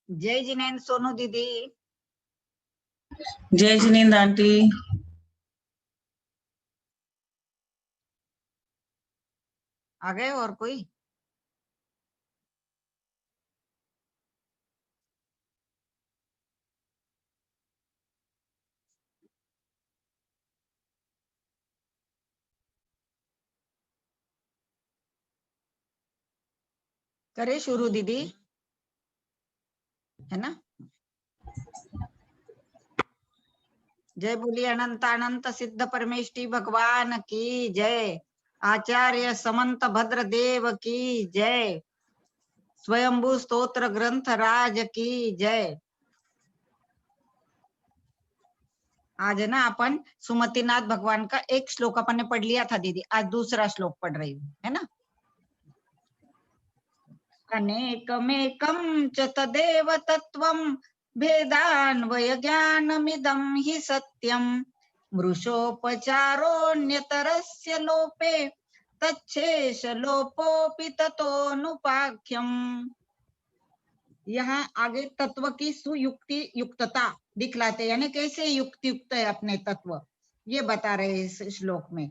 जय जिनेन्द्र सोनू दीदी। जय जिनेन्द्र आंटी। आ गए और कोई? करे शुरू दीदी, है ना? जय बोलिए अनंत अनंत सिद्ध परमेष्टि भगवान की जय। आचार्य समंत भद्र देव की जय। स्वयंभू स्तोत्र ग्रंथ राज की जय। आज है ना अपन सुमतिनाथ भगवान का एक श्लोक अपन ने पढ़ लिया था दीदी, आज दूसरा श्लोक पढ़ रही हूँ, है ना? अनेकमेकं च तदेव तत्त्वं भेदान्वय ज्ञानमिदं हि सत्यं मृषोपचारोऽन्यतरस्य लोपे तच्छेष लोपोऽपि ततोऽनुपाख्यम्। यहाँ आगे तत्व की सुयुक्ति युक्तता दिखलाते, यानी कैसे युक्ति युक्त है अपने तत्व, ये बता रहे इस श्लोक में।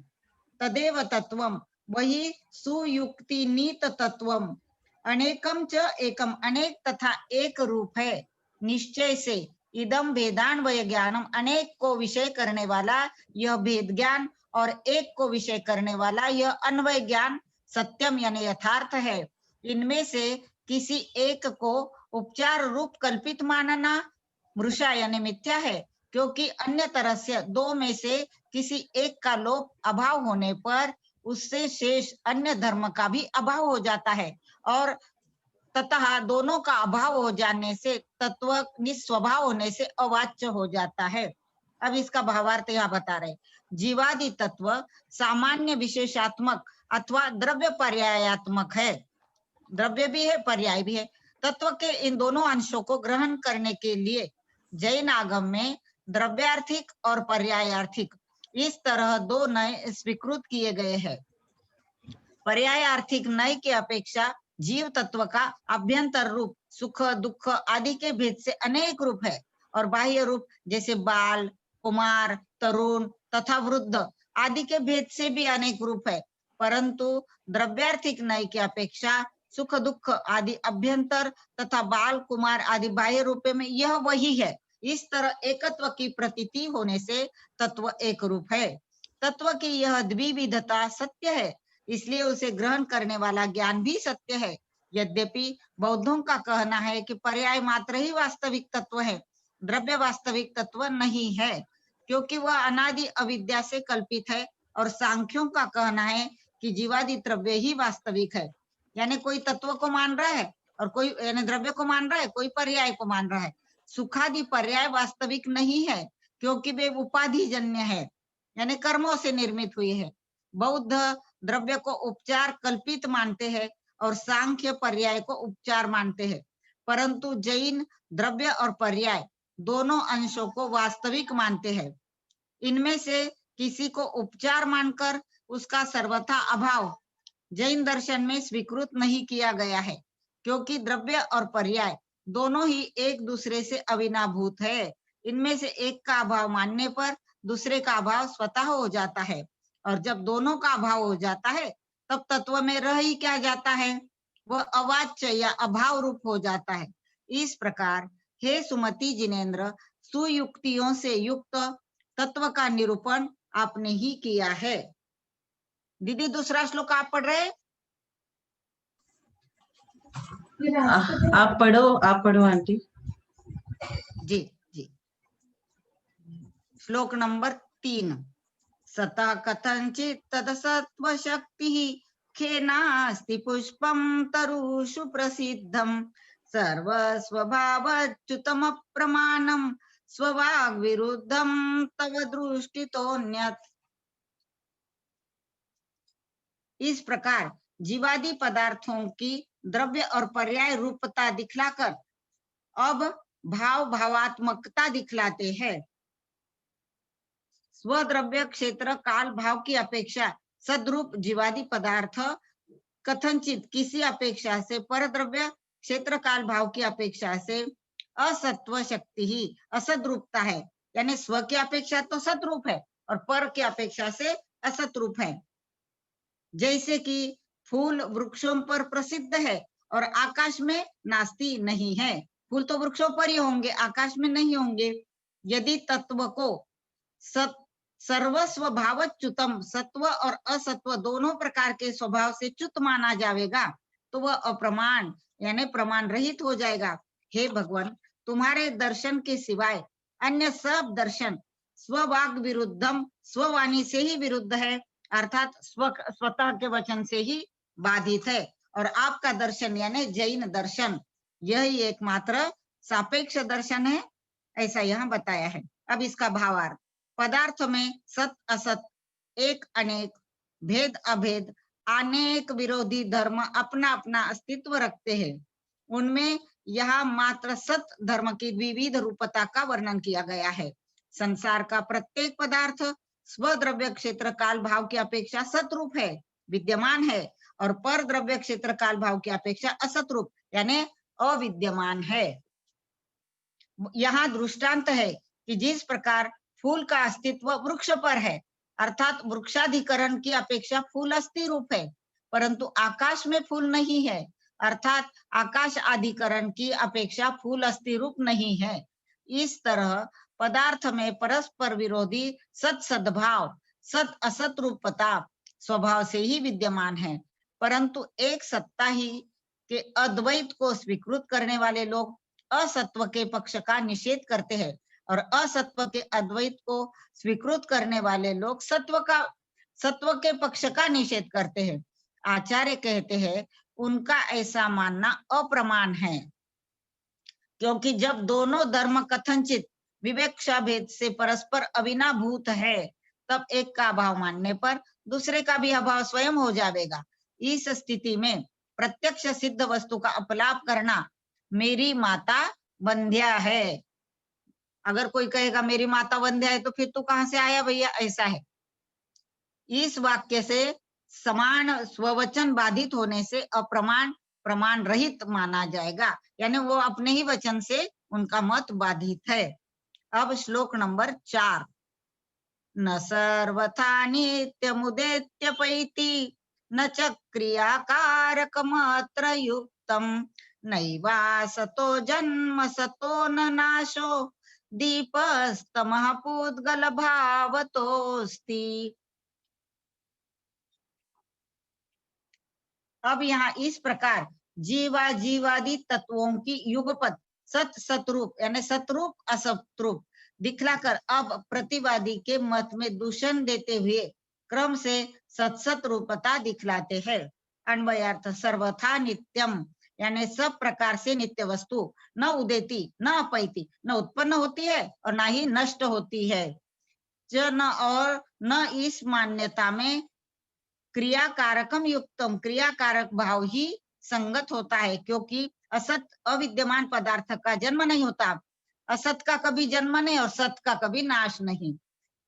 तदेव तत्वम, वही सुयुक्ति नीत तत्वम, अनेकम च एकम, अनेक तथा एक रूप है, निश्चय से, इदम भेदान्वय ज्ञानम, अनेक को विषय करने वाला यह भेद ज्ञान और एक को विषय करने वाला यह अन्वय ज्ञान सत्यम यानी यथार्थ है। इनमें से किसी एक को उपचार रूप कल्पित मानना मृषा यानी मिथ्या है, क्योंकि अन्य तरह से दो में से किसी एक का लोप अभाव होने पर उससे शेष अन्य धर्म का भी अभाव हो जाता है, और ततः दोनों का अभाव हो जाने से तत्व निस्वभाव होने से अवाच्य हो जाता है। अब इसका भावार्थ यहाँ बता रहे, जीवादि तत्व सामान्य विशेषात्मक अथवा द्रव्य पर्यायात्मक है, द्रव्य भी है पर्याय भी है। तत्व के इन दोनों अंशों को ग्रहण करने के लिए जैन आगम में द्रव्यार्थिक और पर्यायार्थिक इस तरह दो नय स्वीकृत किए गए हैं। पर्यायार्थिक नय की अपेक्षा जीव तत्व का अभ्यंतर रूप सुख दुख आदि के भेद से अनेक रूप है, और बाह्य रूप जैसे बाल कुमार तरुण तथा वृद्ध आदि के भेद से भी अनेक रूप है, परंतु द्रव्यार्थिक नय की अपेक्षा सुख दुख आदि अभ्यंतर तथा बाल कुमार आदि बाह्य रूप में यह वही है। इस तरह एकत्व की प्रतीति होने से तत्व एक रूप है। तत्व की यह द्विविधता सत्य है, इसलिए उसे ग्रहण करने वाला ज्ञान भी सत्य है। यद्यपि बौद्धों का कहना है कि पर्याय मात्र ही वास्तविक तत्व है, द्रव्य वास्तविक तत्व नहीं है, क्योंकि वह अनादि अविद्या से कल्पित है, और सांख्यों का कहना है कि जीवादि द्रव्य ही वास्तविक है। यानी कोई तत्व को मान रहा है और कोई यानी द्रव्य को मान रहा है, कोई पर्याय को मान रहा है। सुखादि पर्याय वास्तविक नहीं है, क्योंकि वे उपाधि जन्य है, यानी कर्मों से निर्मित हुई है। बौद्ध द्रव्य को उपचार कल्पित मानते हैं और सांख्य पर्याय को उपचार मानते हैं, परंतु जैन द्रव्य और पर्याय दोनों अंशों को वास्तविक मानते हैं। इनमें से किसी को उपचार मानकर उसका सर्वथा अभाव जैन दर्शन में स्वीकृत नहीं किया गया है, क्योंकि द्रव्य और पर्याय दोनों ही एक दूसरे से अविनाभूत है। इनमें से एक का अभाव मानने पर दूसरे का अभाव स्वतः हो जाता है, और जब दोनों का अभाव हो जाता है तब तत्व में रह ही क्या जाता है, वह अवाच्य या अभाव रूप हो जाता है। इस प्रकार हे सुमति जिनेन्द्र, सुयुक्तियों से युक्त तत्व का निरूपण आपने ही किया है। दीदी दूसरा श्लोक आप पढ़ रहे? आप पढ़ो आंटी। जी जी। श्लोक नंबर 3। सता कथंचित तदसत्व शक्ति खेनास्ति पुष्पं तरुषु प्रसिद्धं सर्वस्वभावच्युतम प्रमाणम स्वभाव विरुद्धम तव दृष्टितोन्यत्। इस प्रकार जीवादि पदार्थों की द्रव्य और पर्याय रूपता दिखलाकर अब भाव भावात्मकता दिखलाते हैं। स्वद्रव्य क्षेत्र काल भाव की अपेक्षा सद्रूप जीवादि पदार्थ कथनचित किसी अपेक्षा से परद्रव्य क्षेत्र काल भाव की अपेक्षा से असत्व शक्ति ही असत रूपता है, यानी स्व की अपेक्षा तो सत रूप है और पर की अपेक्षा से असत रूप है। जैसे कि फूल वृक्षों पर प्रसिद्ध है और आकाश में नास्ती नहीं है। फूल तो वृक्षों पर ही होंगे, आकाश में नहीं होंगे। यदि तत्व को सत सर्वस्व भावच्युतम, सत्व और असत्व दोनों प्रकार के स्वभाव से च्युत माना जाएगा तो वह अप्रमाण यानी प्रमाण रहित हो जाएगा। हे भगवान, तुम्हारे दर्शन के सिवाय अन्य सब दर्शन स्ववाग विरुद्धम, स्ववाणी से ही विरुद्ध है, अर्थात स्वतः के वचन से ही बाधित है। और आपका दर्शन यानी जैन दर्शन यही एकमात्र सापेक्ष दर्शन है, ऐसा यहाँ बताया है। अब इसका भावार्थ, पदार्थ में सत असत, एक अनेक, भेद अभेद, अनेक विरोधी धर्म अपना अपना अस्तित्व रखते हैं। उनमें यहाँ मात्र सत धर्म की विविध रूपता का वर्णन किया गया है। संसार का प्रत्येक पदार्थ स्वद्रव्य क्षेत्र काल भाव की अपेक्षा सतरूप है, विद्यमान है, और पर द्रव्य क्षेत्र काल भाव की अपेक्षा असत रूप यानी अविद्यमान है। यहाँ दृष्टांत है कि जिस प्रकार फूल का अस्तित्व वृक्ष पर है, अर्थात वृक्षाधिकरण की अपेक्षा फूल अस्थि रूप है, परंतु आकाश में फूल नहीं है, अर्थात आकाश अधिकरण की अपेक्षा फूल अस्थि रूप नहीं है। इस तरह पदार्थ में परस्पर विरोधी सत सद्भाव, सत असत रूपता स्वभाव से ही विद्यमान है, परंतु एक सत्ता ही के अद्वैत को स्वीकृत करने वाले लोग असत्व के पक्ष का निषेध करते हैं और असत्व के अद्वैत को स्वीकृत करने वाले लोग सत्व के पक्ष का निषेध करते हैं। आचार्य कहते हैं उनका ऐसा मानना अप्रमाण है, क्योंकि जब दोनों धर्म कथनचित विवेक्षा भेद से परस्पर अविनाभूत है, तब एक का अभाव मानने पर दूसरे का भी अभाव स्वयं हो जाएगा। इस स्थिति में प्रत्यक्ष सिद्ध वस्तु का अपलाप करना मेरी माता वंध्या है। अगर कोई कहेगा मेरी माता वंध्या है तो फिर तू कहां से आया भैया, ऐसा है। इस वाक्य से समान स्ववचन बाधित होने से अप्रमाण प्रमाण रहित माना जाएगा, यानी वो अपने ही वचन से उनका मत बाधित है। अब श्लोक नंबर 4, न सर्वथा नित्यमुदेत्य पैति न च क्रियाकारकमत्र युक्तम नैवासतो जन्म सतो न नाशो दीपस्तमः पूद्गल भावतोस्ति। अब यहाँ इस प्रकार जीवादि तत्वों की युगपत सत सतरूप यानी सतरूप असतरूप दिखलाकर अब प्रतिवादी के मत में दूषण देते हुए क्रम से सत रूपता दिखलाते हैं। अन्वयार्थ, सर्वथा नित्यम यानी सब प्रकार से नित्य वस्तु न उदेती न अपैती, न उत्पन्न होती है और न ही नष्ट होती है। न और न इस मान्यता में क्रियाकारकम युक्तम, क्रियाकारक भाव ही संगत होता है, क्योंकि असत अविद्यमान पदार्थ का जन्म नहीं होता, असत का कभी जन्म नहीं और सत का कभी नाश नहीं।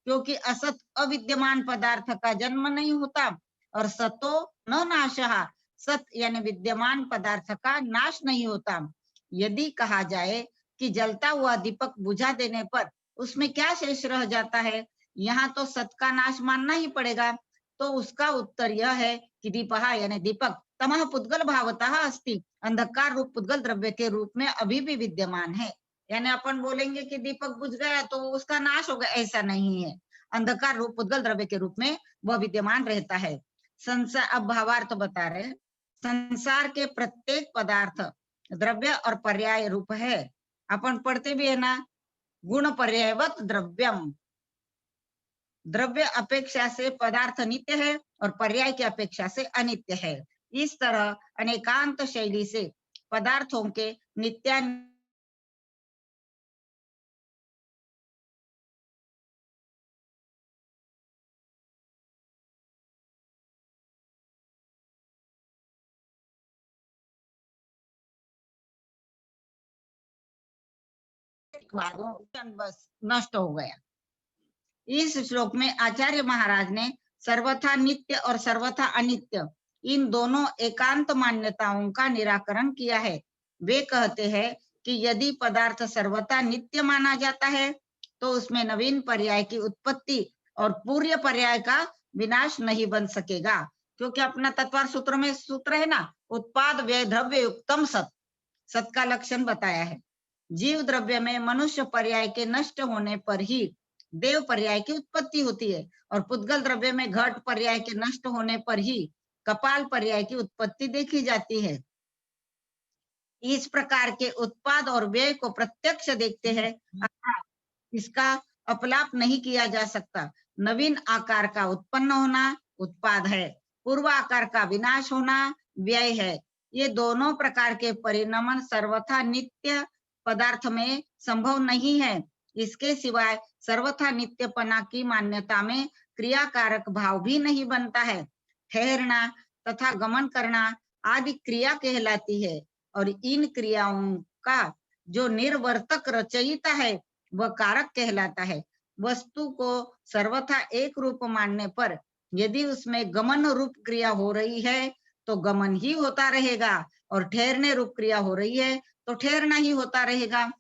क्योंकि असत अविद्यमान पदार्थ का जन्म नहीं होता और सतो न नाशः, सत यानी विद्यमान पदार्थ का नाश नहीं होता। यदि कहा जाए कि जलता हुआ दीपक बुझा देने पर उसमें क्या शेष रह जाता है, यहाँ तो सत का नाश मानना ही पड़ेगा। तो उसका उत्तर यह है कि दीपः यानी दीपक तमः पुद्गल भावतः अस्ति, अंधकार रूप पुद्गल द्रव्य के रूप में अभी भी विद्यमान है। यानी अपन बोलेंगे कि दीपक बुझ गया तो उसका नाश हो गया, ऐसा नहीं है। अंधकार रूप पुद्गल द्रव्य के रूप में वह विद्यमान रहता है। संसार, अब भावार्थ बता रहे, संसार के प्रत्येक पदार्थ द्रव्य और पर्याय रूप है। अपन पढ़ते भी है ना, गुण पर्यायवत द्रव्यम, द्रव्य अपेक्षा से पदार्थ नित्य है और पर्याय की अपेक्षा से अनित्य है। इस तरह अनेकांत शैली से पदार्थों के नित्या बस नष्ट हो गया। इस श्लोक में आचार्य महाराज ने सर्वथा नित्य और सर्वथा अनित्य इन दोनों एकांत मान्यताओं का निराकरण किया है। वे कहते हैं कि यदि पदार्थ सर्वथा नित्य माना जाता है तो उसमें नवीन पर्याय की उत्पत्ति और पूर्व पर्याय का विनाश नहीं बन सकेगा, क्योंकि अपना तत्वार सूत्र में सूत्र है ना, उत्पाद व्यय द्रव्य युक्तम सत, सत का लक्षण बताया है। जीव द्रव्य में मनुष्य पर्याय के नष्ट होने पर ही देव पर्याय की उत्पत्ति होती है, और पुद्गल द्रव्य में घट पर्याय के नष्ट होने पर ही कपाल पर्याय की उत्पत्ति देखी जाती है। इस प्रकार के उत्पाद और व्यय को प्रत्यक्ष देखते हैं, अर्थात इसका अपलाप नहीं किया जा सकता। नवीन आकार का उत्पन्न होना उत्पाद है, पूर्व आकार का विनाश होना व्यय है। ये दोनों प्रकार के परिणमन सर्वथा नित्य पदार्थ में संभव नहीं है। इसके सिवाय सर्वथा नित्यपना की मान्यता में क्रियाकारक भाव भी नहीं बनता है। ठहरना तथा गमन करना आदि क्रिया कहलाती है, और इन क्रियाओं का जो निर्वर्तक रचयिता है वह कारक कहलाता है। वस्तु को सर्वथा एक रूप मानने पर यदि उसमें गमन रूप क्रिया हो रही है तो गमन ही होता रहेगा, और ठहरने रूप क्रिया हो रही है तो ठहरना ही होता रहेगा।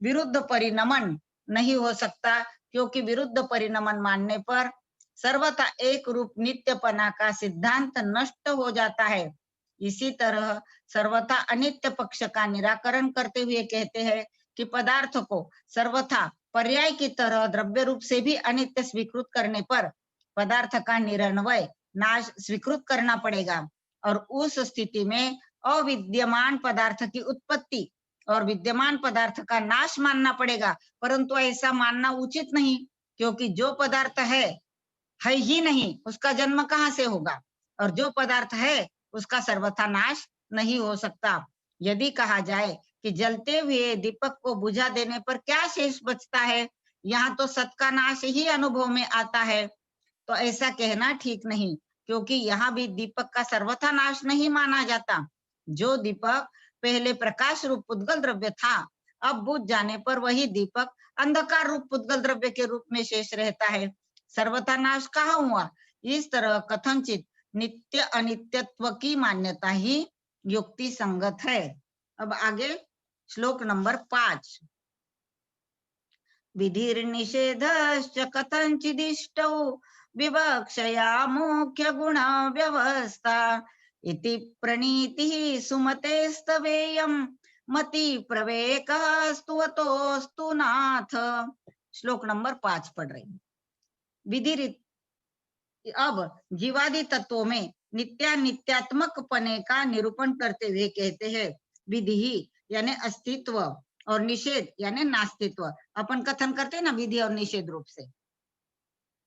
विरुद्ध परिणमन नहीं हो सकता, क्योंकि विरुद्ध परिणमन मानने पर सर्वथा एक रूप नित्यपना का सिद्धांत नष्ट हो जाता है। इसी तरह सर्वथा अनित्य पक्ष का निराकरण करते हुए कहते हैं कि पदार्थ को सर्वथा पर्याय की तरह द्रव्य रूप से भी अनित्य स्वीकृत करने पर पदार्थ का निरन्वय नाश स्वीकृत करना पड़ेगा, और उस स्थिति में अविद्यमान पदार्थ की उत्पत्ति और विद्यमान पदार्थ का नाश मानना पड़ेगा। परंतु ऐसा मानना उचित नहीं, क्योंकि जो पदार्थ है ही नहीं, उसका जन्म कहाँ से होगा, और जो पदार्थ है उसका सर्वथा नाश नहीं हो सकता। यदि कहा जाए कि जलते हुए दीपक को बुझा देने पर क्या शेष बचता है, यहाँ तो सत का नाश ही अनुभव में आता है, तो ऐसा कहना ठीक नहीं, क्योंकि यहाँ भी दीपक का सर्वथा नाश नहीं माना जाता। जो दीपक पहले प्रकाश रूप पुद्गल द्रव्य था, अब बुझ जाने पर वही दीपक अंधकार रूप पुद्गल द्रव्य के रूप में शेष रहता है। सर्वथा नाश कहाँ हुआ? इस तरह कथनचित नित्य अनित्यत्व की मान्यता ही युक्ति संगत है। अब आगे श्लोक नंबर 5। विधिर्निषेधश्च कथंचिदिष्टौ विवक्षया मुख्य गुण व्यवस्था इति प्रणीतिः सुमतेस्तवेयं मति प्रवेकः स्तुवतोस्तु नाथ। श्लोक नंबर 5 पढ़ रही हूँ। विधि अब जीवादि तत्वों में नित्यात्मक पने का निरूपण करते हुए कहते हैं, विधि यानी अस्तित्व और निषेध यानी नास्तित्व। अपन कथन करते हैं ना विधि और निषेध रूप से।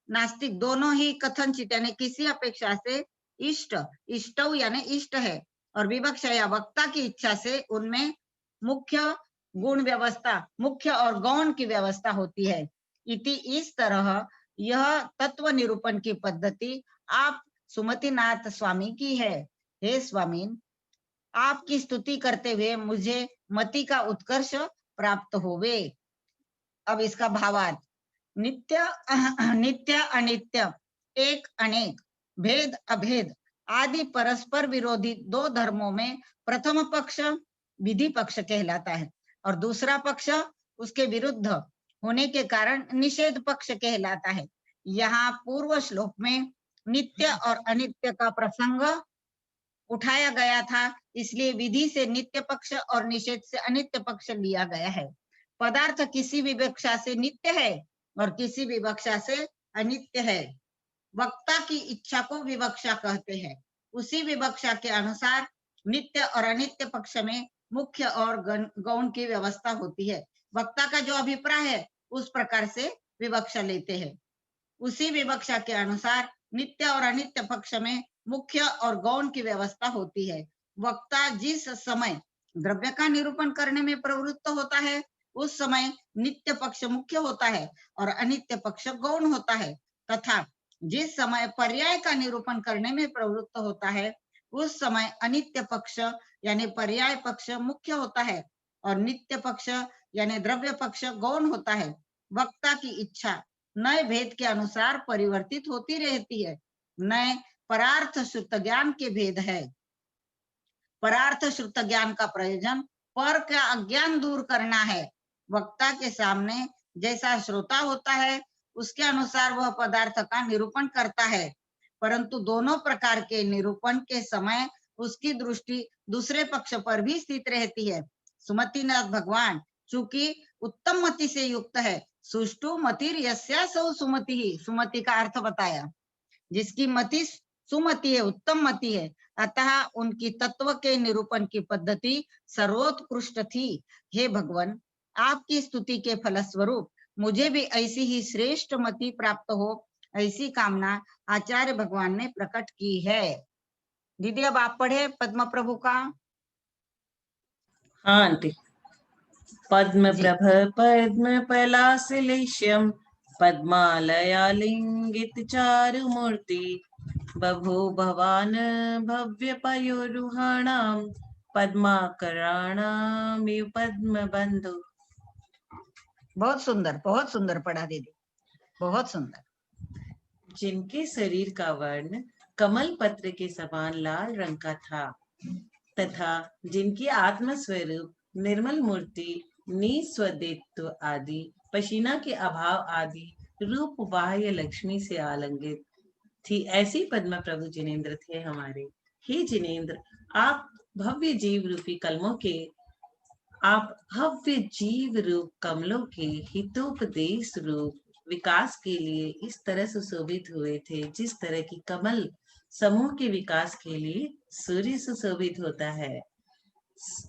नास्तिक दोनों ही कथनचित यानी किसी अपेक्षा से इष्ट, इष्टौ यानी इष्ट है, और विवक्षा या वक्ता की इच्छा से उनमें मुख्य गुण व्यवस्था, मुख्य और गौण की व्यवस्था होती है। इति इस तरह यह तत्व निरूपण की पद्धति आप सुमतिनाथ स्वामी की है। हे स्वामी, आपकी स्तुति करते हुए मुझे मति का उत्कर्ष प्राप्त होवे। अब इसका भावार्थ, नित्य नित्य अनित्य, एक अनेक, भेद अभेद आदि परस्पर विरोधी दो धर्मों में प्रथम पक्ष विधि पक्ष कहलाता है, और दूसरा पक्ष उसके विरुद्ध होने के कारण निषेध पक्ष कहलाता है। यहाँ पूर्व श्लोक में नित्य और अनित्य का प्रसंग उठाया गया था, इसलिए विधि से नित्य पक्ष और निषेध से अनित्य पक्ष लिया गया है। पदार्थ किसी विवक्षा से नित्य है और किसी विवक्षा से अनित्य है। वक्ता की इच्छा को विवक्षा कहते हैं। उसी विवक्षा के अनुसार नित्य और अनित्य पक्ष में मुख्य और गौण की व्यवस्था होती है। वक्ता का जो अभिप्राय है उस प्रकार से विवक्षा लेते हैं। उसी विवक्षा के अनुसार नित्य और अनित्य पक्ष में मुख्य और गौण की व्यवस्था होती है। वक्ता जिस समय द्रव्य का निरूपण करने में प्रवृत्त होता है उस समय नित्य पक्ष मुख्य होता है और अनित्य पक्ष गौण होता है, तथा जिस समय पर्याय का निरूपण करने में प्रवृत्त होता है उस समय अनित्य पक्ष यानी पर्याय पक्ष मुख्य होता है और नित्य पक्ष यानी द्रव्य पक्ष गौण होता है। वक्ता की इच्छा नए भेद के अनुसार परिवर्तित होती रहती है। नए परार्थ श्रुत ज्ञान के भेद है। परार्थ श्रुत ज्ञान का प्रयोजन पर का अज्ञान दूर करना है। वक्ता के सामने जैसा श्रोता होता है उसके अनुसार वह पदार्थ का निरूपण करता है, परंतु दोनों प्रकार के निरूपण के समय उसकी दृष्टि दूसरे पक्ष पर भी स्थित रहती है। सुमतिनाथ भगवान चूंकि उत्तम मति से युक्त है, सुष्टु मतिर यस्या सौ सुमति ही, सुमति का अर्थ बताया, जिसकी मति सुमति है, उत्तम मति है, अतः उनकी तत्व के निरूपण की पद्धति सर्वोत्कृष्ट थी। हे भगवान, आपकी स्तुति के फलस्वरूप मुझे भी ऐसी ही श्रेष्ठ मति प्राप्त हो, ऐसी कामना आचार्य भगवान ने प्रकट की है। दीदी अब आप पढ़े पद्म प्रभु का। हाँ आंटी। पद्म जी प्रभ पद्म पलासलेश्यम पद्मालयालिंगित चारुमूर्ति बभो भवान भव्य पयोरुहाणाम पद्माकराणामिव पद्म बंधु। बहुत सुंदर पढ़ा दीदी, बहुत सुंदर। जिनके शरीर का वर्ण कमल पत्र के समान लाल रंग का था तथा जिनकी आत्म स्वरूप निर्मल मूर्ति निस्वदित्व आदि पसीना के अभाव आदि रूप बाह्य लक्ष्मी से आलंगित थी, ऐसी पद्म प्रभु जिनेन्द्र थे हमारे। हे जिनेन्द्र, आप भव्य जीव रूपी कलमों के आप भव्य जीव रूप कमलों के हितोपदेश रूप विकास के लिए इस तरह सुशोभित हुए थे, जिस तरह की कमल समूह के विकास के लिए सूर्य सुशोभित होता है।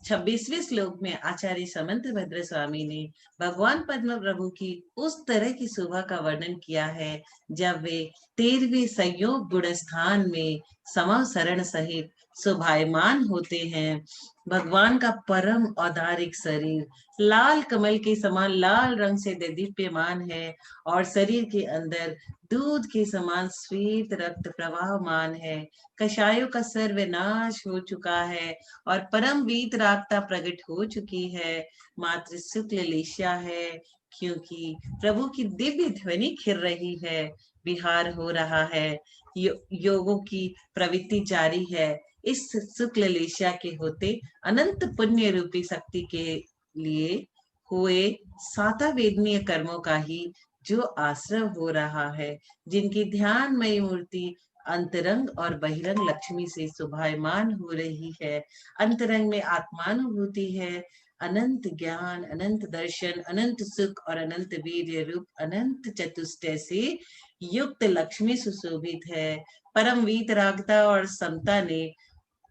26वें श्लोक में आचार्य समंत भद्र स्वामी ने भगवान पद्म प्रभु की उस तरह की शोभा का वर्णन किया है जब वे 13वें संयोग गुण स्थान में समवसरण सहित शोभायमान होते हैं। भगवान का परम औदारिक शरीर लाल कमल के समान लाल रंग से दीप्यमान है और शरीर के अंदर दूध के समान श्वेत रक्त प्रवाहमान है। कषायों का सर्वनाश हो चुका है और परम वीतरागता प्रकट हो चुकी है। मात्र शुक्ल लेशा है, क्योंकि प्रभु की दिव्य ध्वनि खिर रही है, विहार हो रहा है, योगों की प्रवृत्ति जारी है। इस शुक्ल लेशा के होते अनंत पुण्य रूपी शक्ति के लिए हुए साता वेदनीय कर्मों का ही जो आश्रय हो रहा है, जिनकी ध्यानमयी मूर्ति अंतरंग और बहिरंग लक्ष्मी से शोभायमान हो रही है। अंतरंग में आत्मानुभूति है, अनंत ज्ञान, अनंत दर्शन, अनंत सुख और अनंत वीर्य रूप अनंत चतुष्टय से युक्त लक्ष्मी सुशोभित है। परम वीतरागता और समता ने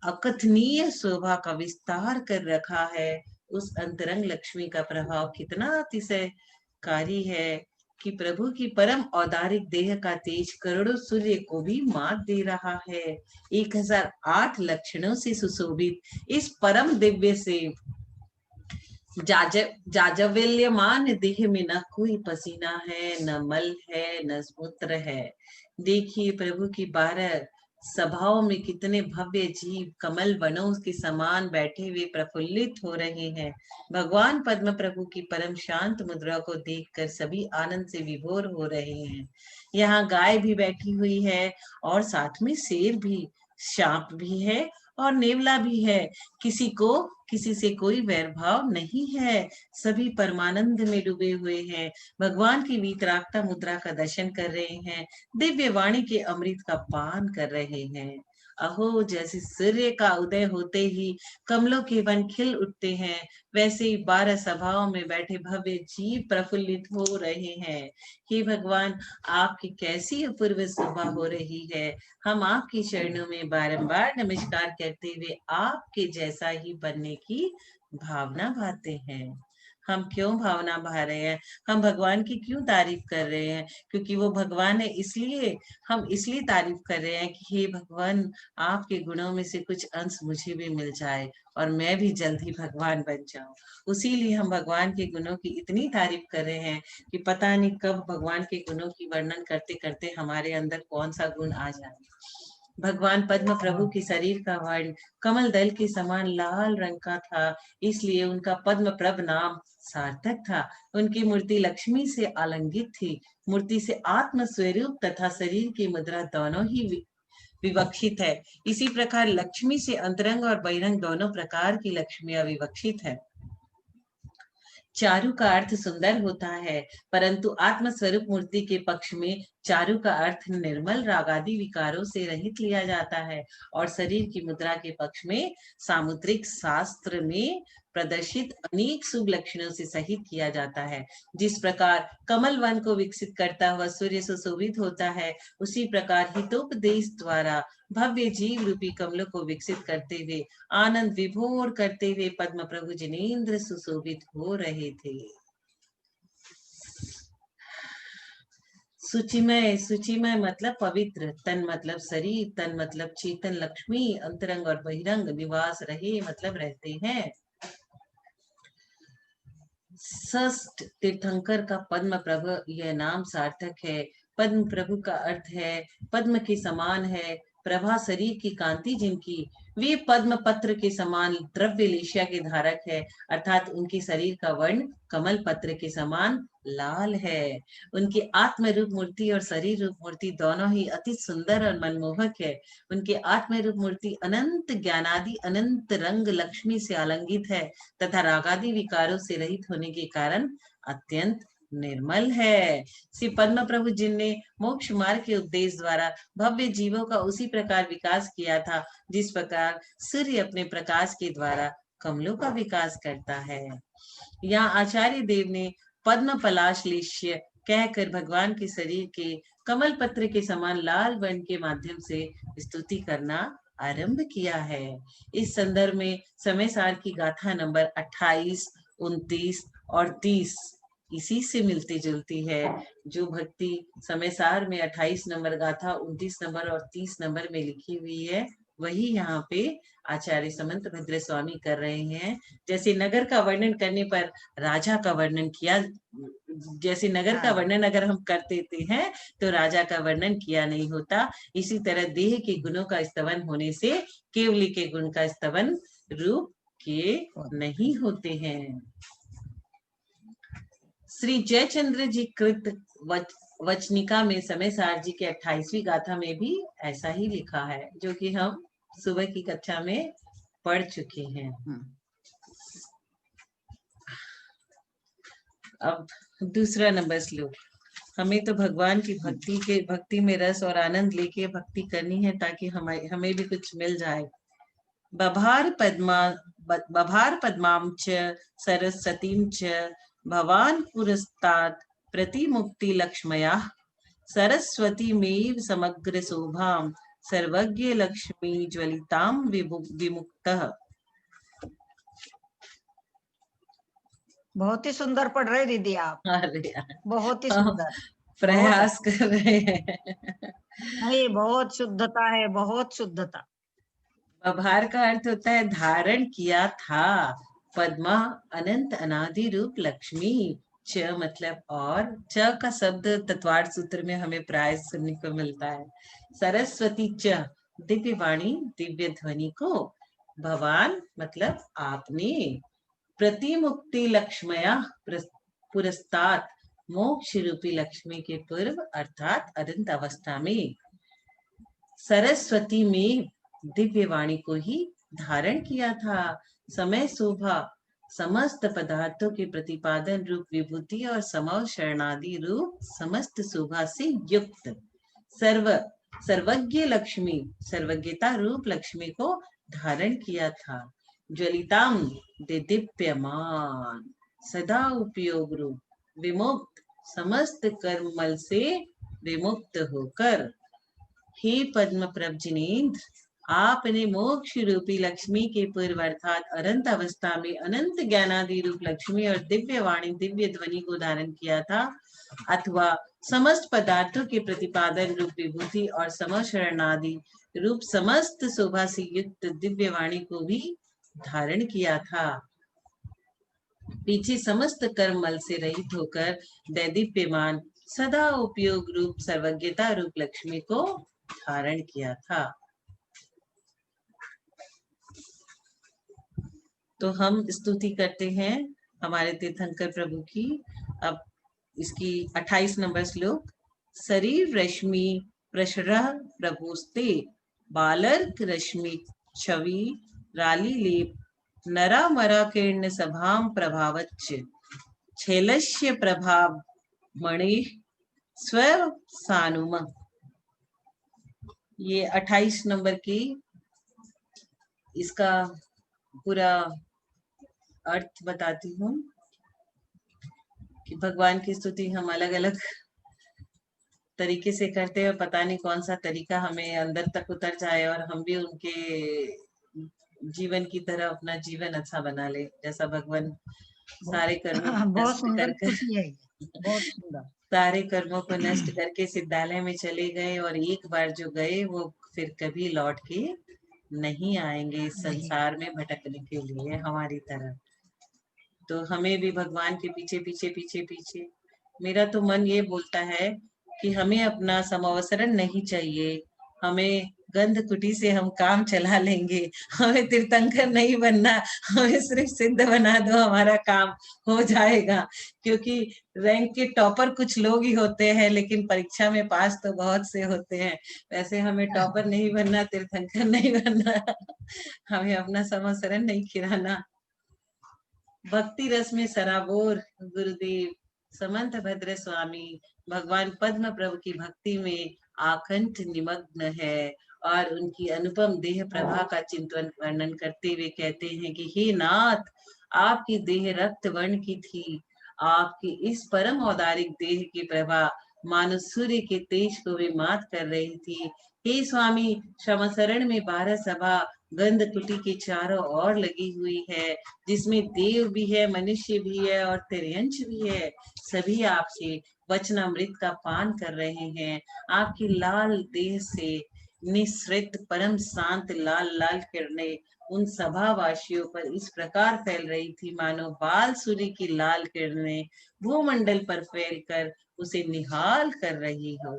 अकथनीय शोभा का विस्तार कर रखा है। उस अंतरंग लक्ष्मी का प्रभाव कितना अतिशयकारी है कि प्रभु की परम औदारिक देह का तेज करोड़ों सूर्य को भी मात दे रहा है। 1008 लक्षणों से सुशोभित इस परम दिव्य से जाजवल्यमान देह में न कोई पसीना है, न मल है, न मूत्र है। देखिए प्रभु की 12 सभाओं में कितने भव्य जीव कमल वनों के समान बैठे हुए प्रफुल्लित हो रहे हैं। भगवान पद्म प्रभु की परम शांत मुद्रा को देखकर सभी आनंद से विभोर हो रहे हैं। यहाँ गाय भी बैठी हुई है और साथ में शेर भी, सांप भी है और नेवला भी है। किसी से कोई वैरभाव नहीं है, सभी परमानंद में डूबे हुए हैं। भगवान की वीतरागता मुद्रा का दर्शन कर रहे हैं, दिव्य वाणी के अमृत का पान कर रहे हैं। अहो, जैसे सूर्य का उदय होते ही कमलों के वन खिल उठते हैं, वैसे ही 12 सभाओं में बैठे भव्य जीव प्रफुल्लित हो रहे हैं। हे भगवान, आपकी कैसी अपूर्व शोभा हो रही है। हम आपकी चरणों में बारंबार नमस्कार करते हुए आपके जैसा ही बनने की भावना भाते हैं। हम क्यों भावना भा रहे हैं? हम भगवान की क्यों तारीफ कर रहे हैं? क्योंकि वो भगवान है, इसलिए हम इसलिए तारीफ कर रहे हैं कि हे भगवान, आपके गुणों में से कुछ अंश मुझे भी मिल जाए और मैं भी जल्द ही भगवान बन जाऊं। उसीलिए हम भगवान के गुणों की इतनी तारीफ कर रहे हैं कि पता नहीं कब भगवान के गुणों की वर्णन करते करते हमारे अंदर कौन सा गुण आ जाए। भगवान पद्म प्रभु के शरीर का वर्ण कमल दल के समान लाल रंग का था, इसलिए उनका पद्म प्रभ नाम सार्थक था। उनकी मूर्ति लक्ष्मी से आलंगित थी। मूर्ति से आत्म स्वरूप तथा शरीर की मुद्रा दोनों ही विवक्षित है। इसी प्रकार लक्ष्मी से अंतरंग और बहिरंग दोनों प्रकार की लक्ष्मियां विवक्षित है। चारु का अर्थ सुंदर होता है, परंतु आत्मस्वरूप मूर्ति के पक्ष में चारु का अर्थ निर्मल रागादि विकारों से रहित लिया जाता है, और शरीर की मुद्रा के पक्ष में सामुद्रिक शास्त्र में प्रदर्शित अनेक शुभ लक्षणों से सहित किया जाता है। जिस प्रकार कमल वन को विकसित करता हुआ सूर्य सुशोभित होता है, उसी प्रकार हितोपदेश द्वारा भव्य जीव रूपी कमलों को विकसित करते हुए आनंद विभोर करते हुए पद्म प्रभु जिनेंद्र सुशोभित हो रहे थे। सुचिमय, सुचिमय मतलब पवित्र, तन मतलब शरीर, तन मतलब चेतन लक्ष्मी, अंतरंग और बहिरंग, निवास रहे मतलब रहते हैं। षष्ठ तीर्थंकर का पद्म प्रभु यह नाम सार्थक है। पद्म प्रभु का अर्थ है पद्म के समान है, प्रभा शरीर की कांति जिनकी, वे पद्म पत्र के समान द्रव्य लेशिया के धारक है, अर्थात उनके शरीर का वर्ण कमल पत्र के समान लाल है। उनकी आत्म रूप मूर्ति और शरीर रूप मूर्ति दोनों ही अति सुंदर और मनमोहक है। उनके आत्म रूप मूर्ति अनंत ज्ञानादि अनंत रंग लक्ष्मी से आलंगित है तथा रागादि विकारों से रहित होने के कारण अत्यंत निर्मल है। श्री पद्म प्रभु जिनने मोक्ष मार्ग के उपदेश द्वारा भव्य जीवों का उसी प्रकार विकास किया था जिस प्रकार सूर्य अपने प्रकाश के द्वारा कमलों का विकास करता है। यहाँ आचार्य देव ने पद्म पलाश लेश्य कहकर भगवान के शरीर के कमल पत्र के समान लाल वर्ण के माध्यम से स्तुति करना आरंभ किया है। इस संदर्भ में समय सार की गाथा नंबर 28, 29 और 30 इसी से मिलती जुलती है। जो भक्ति समय सार में 28 नंबर गाथा, 29 नंबर और 30 नंबर में लिखी हुई है, वही यहाँ पे आचार्य समंत भद्र स्वामी कर रहे हैं। जैसे नगर का वर्णन करने पर राजा का वर्णन किया, जैसे नगर का वर्णन अगर हम कर देते हैं तो राजा का वर्णन किया नहीं होता, इसी तरह देह के गुणों का स्तवन होने से केवली के गुण का स्तवन रूप के नहीं होते हैं। श्री जयचंद्र जी कृत वचनिका में समय सार जी के 28वीं गाथा में भी ऐसा ही लिखा है, जो कि हम सुबह की कक्षा में पढ़ चुके हैं। अब दूसरा नंबर श्लोक। हमें तो भगवान की भक्ति में रस और आनंद लेके भक्ति करनी है ताकि हमें भी कुछ मिल जाए। बभार पद्मां च सरस्वतीं च भवान पुरस्तात् प्रतिमुक्ति लक्ष्मया सरस्वतीमेव समग्र शोभां सर्वज्ञ लक्ष्मी ज्वलितां विमुक्तः। बहुत ही सुंदर पढ़ रहे दीदी आप। अरे बहुत ही सुंदर प्रयास कर रहे हैं। नहीं, बहुत शुद्धता है, बहुत शुद्धता। बभार का अर्थ होता है धारण किया था, पद्मा अनंत अनादि रूप लक्ष्मी, च मतलब और, च का शब्द तत्वार्थ सूत्र में हमें प्राय सुनने को मिलता है। सरस्वती च दिव्य वाणी दिव्य ध्वनि को, भवान मतलब आपने, प्रतिमुक्ति लक्ष्मया पुरस्तात् मोक्ष रूपी लक्ष्मी के पूर्व अर्थात अनंत अवस्था में, सरस्वती में दिव्य वाणी को ही धारण किया था। समय शोभा समस्त पदार्थों के प्रतिपादन रूप विभूति और समव शरणादि रूप समस्त शोभा से युक्त सर्वज्ञ लक्ष्मी सर्वज्ञता रूप लक्ष्मी को धारण किया था। ज्वलिताम दीप्यमान सदा उपयोग रूप विमुक्त समस्त कर्मल से विमुक्त होकर, हे पद्म प्रभ जिनेंद्र, आपने मोक्ष रूपी लक्ष्मी के पूर्व अर्थात अनंत अवस्था में अनंत ज्ञानादि रूप लक्ष्मी और दिव्य वाणी दिव्य ध्वनि को धारण किया था, अथवा समस्त पदार्थों के प्रतिपादन रूप विभूति और समशरणादि रूप समस्त शोभा से युक्त दिव्य वाणी को भी धारण किया था। पीछे समस्त कर्मल से रहित होकर दैदीप्यमान सदा उपयोग रूप सर्वज्ञता रूप लक्ष्मी को धारण किया था। तो हम स्तुति करते हैं हमारे तीर्थंकर प्रभु की। अब इसकी 28 नंबर श्लोक। शरीर रश्मि प्रशरः प्रभुस्ते बालर्क रश्मि छवि राली लेप नरा मरा किरण सभाम प्रभावच्च छेलस्य प्रभाव मणि स्व सानुम। ये 28 नंबर की इसका पूरा अर्थ बताती हूँ कि भगवान की स्तुति हम अलग अलग तरीके से करते हैं, पता नहीं कौन सा तरीका हमें अंदर तक उतर जाए और हम भी उनके जीवन की तरह अपना जीवन अच्छा बना ले, जैसा भगवान सारे कर्मों को बहुत नष्ट सुंदर कर स्तुति है ये, बहुत सुंदर। सारे कर्मों को नष्ट करके सिद्धालय में चले गए और एक बार जो गए वो फिर कभी लौट के नहीं आएंगे इस नहीं। संसार में भटकने के लिए हमारी तरह। तो हमें भी भगवान के पीछे पीछे पीछे पीछे, मेरा तो मन ये बोलता है कि हमें अपना समावसरण नहीं चाहिए, हमें गंध कुटी से हम काम चला लेंगे, हमें तीर्थंकर नहीं बनना, हमें सिर्फ सिद्ध बना दो, हमारा काम हो जाएगा। क्योंकि रैंक के टॉपर कुछ लोग ही होते हैं, लेकिन परीक्षा में पास तो बहुत से होते हैं। वैसे हमें टॉपर नहीं बनना, तीर्थंकर नहीं बनना, हमें अपना समावसरण नहीं खिलाना। भक्ति रस में सराबोर गुरुदेव समंत भद्र स्वामी भगवान पद्म प्रभु की भक्ति में आकंठ निमग्न है और उनकी अनुपम देह प्रभा का चिंतन वर्णन करते हुए कहते हैं कि हे नाथ, आपकी देह रक्त वर्ण की थी, आपकी इस परम औदारिक देह की प्रभा मानो सूर्य के तेज को भी मात कर रही थी। हे स्वामी, श्रमशरण में 12 सभा गंध कुटी के चारों ओर लगी हुई है, जिसमें देव भी है, मनुष्य भी है और तिर्यंश भी है। सभी आपसे वचनामृत का पान कर रहे हैं। आपकी लाल देह से निसृत परम शांत लाल लाल किरणें उन सभावासियों पर इस प्रकार फैल रही थी मानो बाल सूर्य की लाल किरणें भूमंडल पर फैलकर उसे निहाल कर रही हो।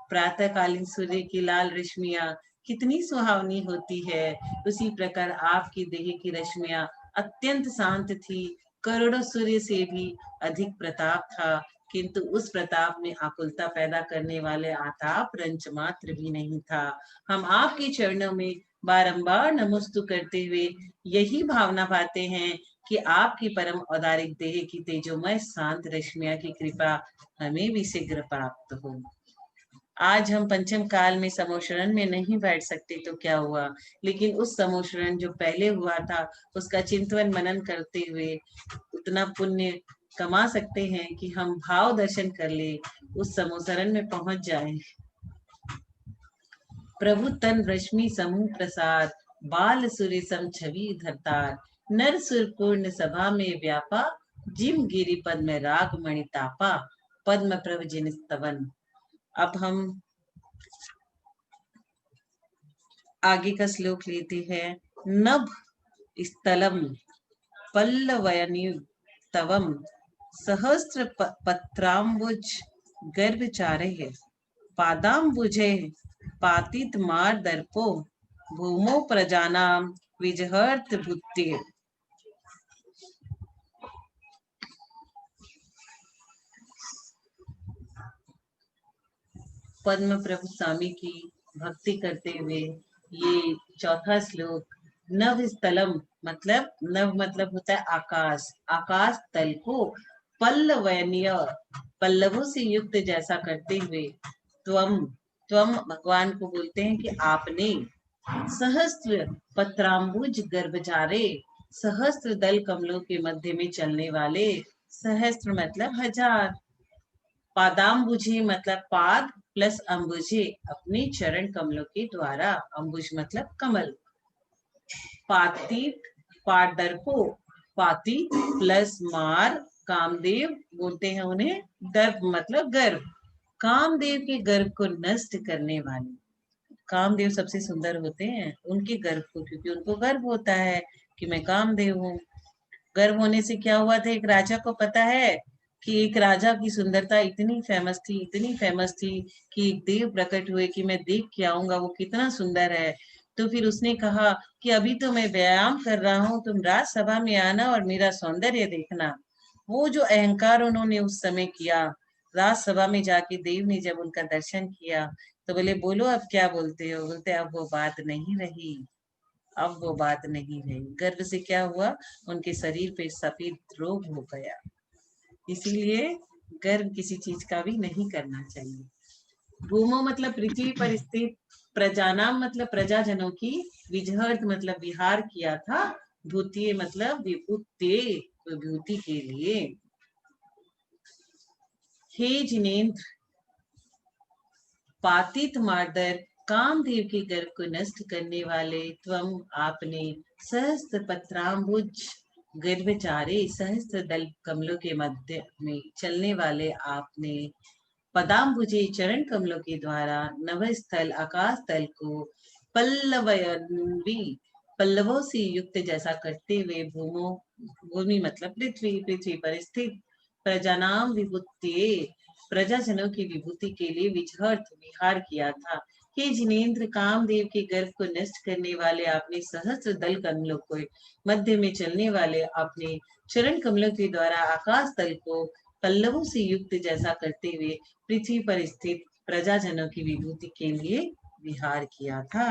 प्रातःकालीन सूर्य की लाल रश्मियां कितनी सुहावनी होती है, उसी प्रकार आपकी देह की रश्मियां अत्यंत शांत थी। करोड़ों सूर्य से भी अधिक प्रताप था, किंतु उस प्रताप में आकुलता पैदा करने वाले आताप रंच मात्र भी नहीं था। हम आपके चरणों में बारंबार नमस्तु करते हुए यही भावना पाते हैं कि आपकी परम औदारिक देह की तेजोमय शांत रश्मियां की कृपा हमें भी शीघ्र प्राप्त हो। आज हम पंचम काल में समोशरण में नहीं बैठ सकते तो क्या हुआ, लेकिन उस समोशरण जो पहले हुआ था उसका चिंतन मनन करते हुए उतना पुण्य कमा सकते हैं कि हम भाव दर्शन कर ले, उस समोशरण में पहुंच जाए। प्रभु तन रश्मि समूह प्रसाद बाल सूर्य सम छवि धरतार नर सुर पूर्ण सभा में व्यापा जिम गिरी पद में राग मणि तापा पद्म प्रभु जिन स्तवन। अब हम आगे का श्लोक लेते हैं। नभ स्थलम पल्लवयनितवम सहस्त्र पत्राम्बुज गर्भचारे पादाम्बुजे पातित मार दर्पो भूमो प्रजानाम विजहर्त भूत्ये। पद्म प्रभु स्वामी की भक्ति करते हुए ये चौथा श्लोक, नभ स्थलम मतलब, नभ मतलब होता है आकाश, आकाश तल को पल्लवयनीय पल्लवों से युक्त जैसा करते हुए त्वम, त्वम भगवान को बोलते हैं कि आपने सहस्त्र पत्राम्बुज गर्भचारे सहस्त्र दल कमलों के मध्य में चलने वाले, सहस्त्र मतलब हजार, पादाम्बुजे मतलब पाद प्लस अम्बुजे अपने चरण कमलों के द्वारा, अम्बुज मतलब कमल, पातित पादर्पो पातित प्लस मार कामदेव बोलते हैं उन्हें, दर्प मतलब गर्भ, कामदेव के गर्भ को नष्ट करने वाले। कामदेव सबसे सुंदर होते हैं, उनके गर्भ को, क्योंकि उनको गर्व होता है कि मैं कामदेव हूँ। गर्भ होने से क्या हुआ था, एक राजा को पता है कि एक राजा की सुंदरता इतनी फेमस थी, इतनी फेमस थी कि एक देव प्रकट हुए कि मैं देख के आऊंगा वो कितना सुंदर है। तो फिर उसने कहा कि अभी तो मैं व्यायाम कर रहा हूँ, तुम राजसभा में आना और मेरा सौंदर्य देखना। वो जो अहंकार उन्होंने उस समय किया, राजसभा में जाके देव ने जब उनका दर्शन किया तो बोले बोलो अब क्या बोलते हो? बोलते अब वो बात नहीं रही, अब वो बात नहीं रही। गर्व से क्या हुआ? उनके शरीर पे सफेद रोग हो गया। इसीलिए गर्व किसी चीज का भी नहीं करना चाहिए। भूमो मतलब पृथ्वी पर स्थित, प्रजानाम मतलब प्रजाजनों की, विजहर्थ मतलब विहार किया था, भूतिये मतलब विभूते विभूति के लिए। हे जिनेन्द्र, पातित मार्दर, कामदेव के गर्भ को नष्ट करने वाले त्वम, आपने सहस्त्र पत्राम्बुज गर्भचारे, सहस्त्र दल कमलों के मध्य में चलने वाले आपने, पदाम्बुजे चरण कमलों के द्वारा नभस्थल आकाश तल को पल्लवयन्वी, पल्लवों से युक्त जैसा करते हुए, भूमो भूमि मतलब पृथ्वी, पृथ्वी पर स्थित, प्रजानाम विभूते, प्रजाजनों की विभूति के लिए विजहर्थ विहार किया था। हे जिनेन्द्र, कामदेव के गर्भ को नष्ट करने वाले आपने, सहस्त्र दल कमलों को मध्य में चलने वाले आपने, चरण कमलों के द्वारा आकाश तल को पल्लवों से युक्त जैसा करते हुए, पृथ्वी पर स्थित प्रजाजनों की विभूति के लिए विहार किया था।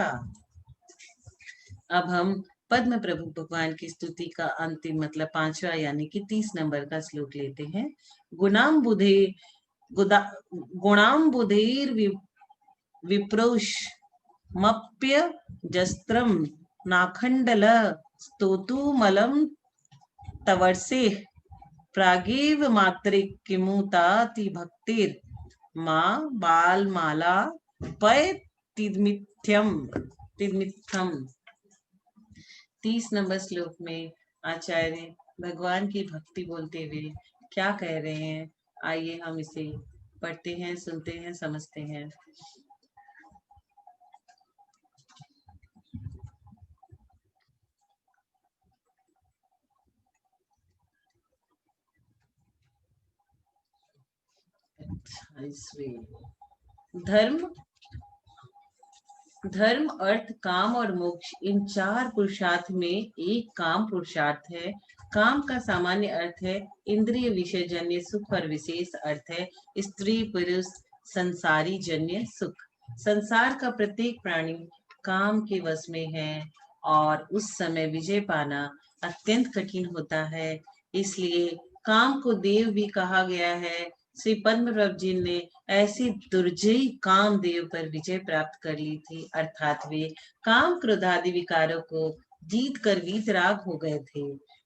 अब हम पद्म प्रभु भगवान की स्तुति का अंतिम मतलब 5वां यानी कि 30 नंबर का श्लोक लेते हैं। गुणाम्बुधेर विप्रोष मप्य जस्त्रम नाखंडल स्तोतुमलम तवर्षे, प्रागेव मात्रिक किमुताति भक्तिर माँ बालमाला पय तिदमिथ्यम। 30 नंबर श्लोक में आचार्य भगवान की भक्ति बोलते हुए क्या कह रहे हैं, आइए हम इसे पढ़ते हैं, सुनते हैं, समझते हैं। धर्म धर्म, अर्थ, काम और मोक्ष, इन 4 पुरुषार्थ में एक काम पुरुषार्थ है। काम का सामान्य अर्थ है इंद्रिय विषय जन्य सुख और विशेष अर्थ है स्त्री पुरुष संसारी जन्य सुख। संसार का प्रत्येक प्राणी काम के वश में है और उस समय विजय पाना अत्यंत कठिन होता है। इसलिए काम को देव भी कहा गया है। श्री पद्मप्रभ जी ने ऐसी दुर्जयी कामदेव पर विजय प्राप्त कर ली थी, अर्थात वे काम क्रोधादि विकारों को जीत कर वीतराग हो गए थे।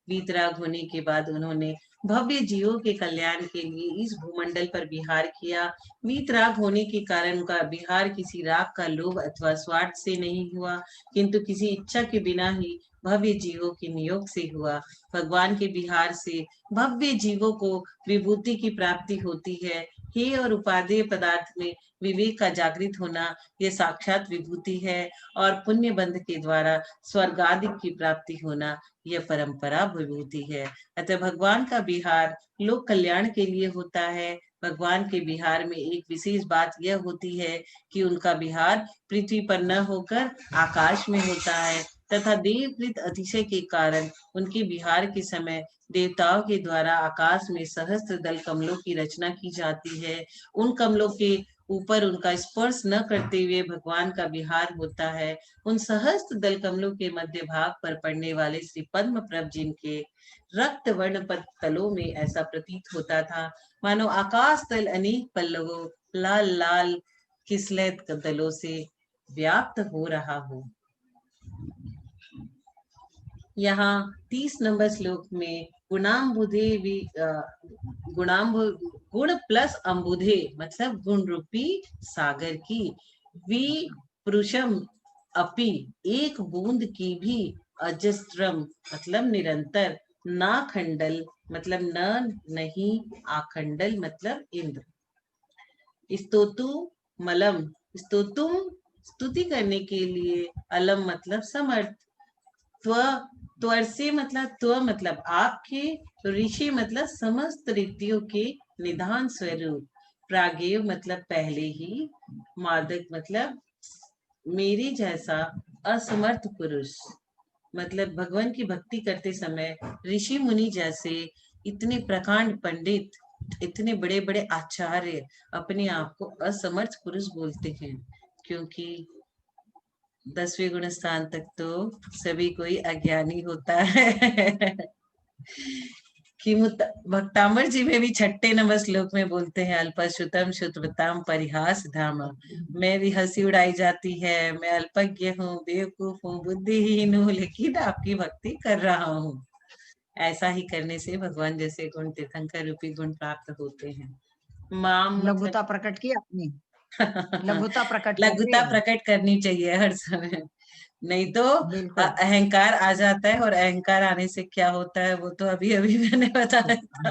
वीतराग होने के बाद उन्होंने भव्य जीवों के कल्याण के लिए इस भूमंडल पर विहार किया। वीतराग होने के कारण उनका विहार किसी राग का लोभ अथवा स्वार्थ से नहीं हुआ, किंतु किसी इच्छा के बिना ही भव्य जीवों के नियोग से हुआ। भगवान के विहार से भव्य जीवों को विभूति की प्राप्ति होती है। हे और उपादेय पदार्थ में विवेक का जागृत होना, यह साक्षात विभूति है, और पुण्य बंध के द्वारा स्वर्ग आदि की प्राप्ति होना, यह परंपरा विभूति है। अतः भगवान का विहार लोक कल्याण के लिए होता है। भगवान के विहार में एक विशेष बात यह होती है कि उनका विहार पृथ्वी पर न होकर आकाश में होता है, तथा देवकृत अतिशय के कारण उनके विहार के समय देवताओं के द्वारा आकाश में सहस्त्र दल कमलों की रचना की जाती है। उन कमलों के ऊपर उनका स्पर्श न करते हुए भगवान का विहार होता है। उन सहस्त्र दल कमलों के मध्य भाग पर पड़ने वाले श्री पद्म प्रभ जिनके रक्त वर्ण पद तलों में ऐसा प्रतीत होता था मानो आकाश तल अनेक पल्लवों लाल लाल किसलैत दलों से व्याप्त हो रहा हो। यहाँ 30 नंबर श्लोक में गुणाम्बुधे गुण प्लस अम्बुधे मतलब गुण रूपी सागर की, वी पुरुषम अपि एक बूंद की भी, अजस्त्रम मतलब निरंतर, ना खंडल मतलब न नहीं, आखंडल मतलब इंद्र, स्तोतु मलम स्तोतुम स्तुति करने के लिए, अलम मतलब समर्थ, त्वर्षे मतलब आपके, ऋषि मतलब समस्त रीतियों के निधान स्वरूप, प्रागेव मतलब पहले ही, मादक मतलब मेरे जैसा असमर्थ पुरुष, मतलब भगवान की भक्ति करते समय ऋषि मुनि जैसे इतने प्रकांड पंडित, इतने बड़े बड़े आचार्य अपने आप को असमर्थ पुरुष बोलते हैं। क्योंकि 10वें गुण स्थान तक तो सभी कोई अज्ञानी होता है। कि भक्तांबर जी में भी छठे नंबर श्लोक में बोलते हैं, अल्पश्रुतम श्रुतवताम परिहास धाम। मैं भी हंसी उड़ाई जाती है, मैं अल्पज्ञ हूँ, बेवकूफ हूँ, बुद्धिहीन हूँ, लेकिन आपकी भक्ति कर रहा हूँ। ऐसा ही करने से भगवान जैसे गुण, तीर्थंकर रूपी गुण प्राप्त होते हैं। माम मतलब लघुता प्रकट की अपनी, लघुता प्रकट कर लघुता दी। प्रकट करनी चाहिए हर समय, नहीं तो बिल्कुल। अहंकार आ जाता है, और अहंकार आने से क्या होता है वो तो अभी अभी मैंने बताया था।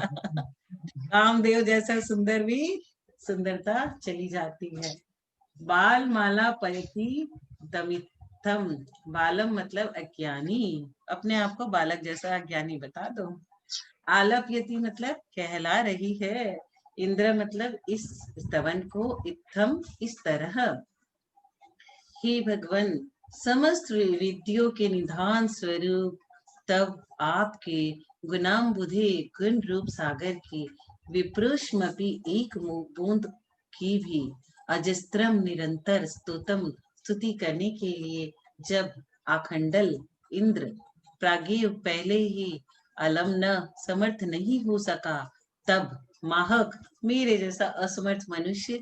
कामदेव जैसा सुंदर भी सुंदरता चली जाती है। बाल माला पयति दमिथम, बालम मतलब अज्ञानी, अपने आप को बालक जैसा अज्ञानी बता दो। आलप्यति मतलब कहला रही है। इंद्र मतलब इस स्तवन को, इत्थम इस तरह। हे भगवान, समस्त विद्यों के निधान स्वरूप, तब आपके गुणाम्बुधे गुण रूप सागर की विप्रुष्मपि एक बूंद की भी अजस्त्रम निरंतर स्तोतम स्तुति करने के लिए जब आखंडल इंद्र प्रागेय पहले ही अलम न समर्थ नहीं हो सका, तब माहक मेरे जैसा असमर्थ मनुष्य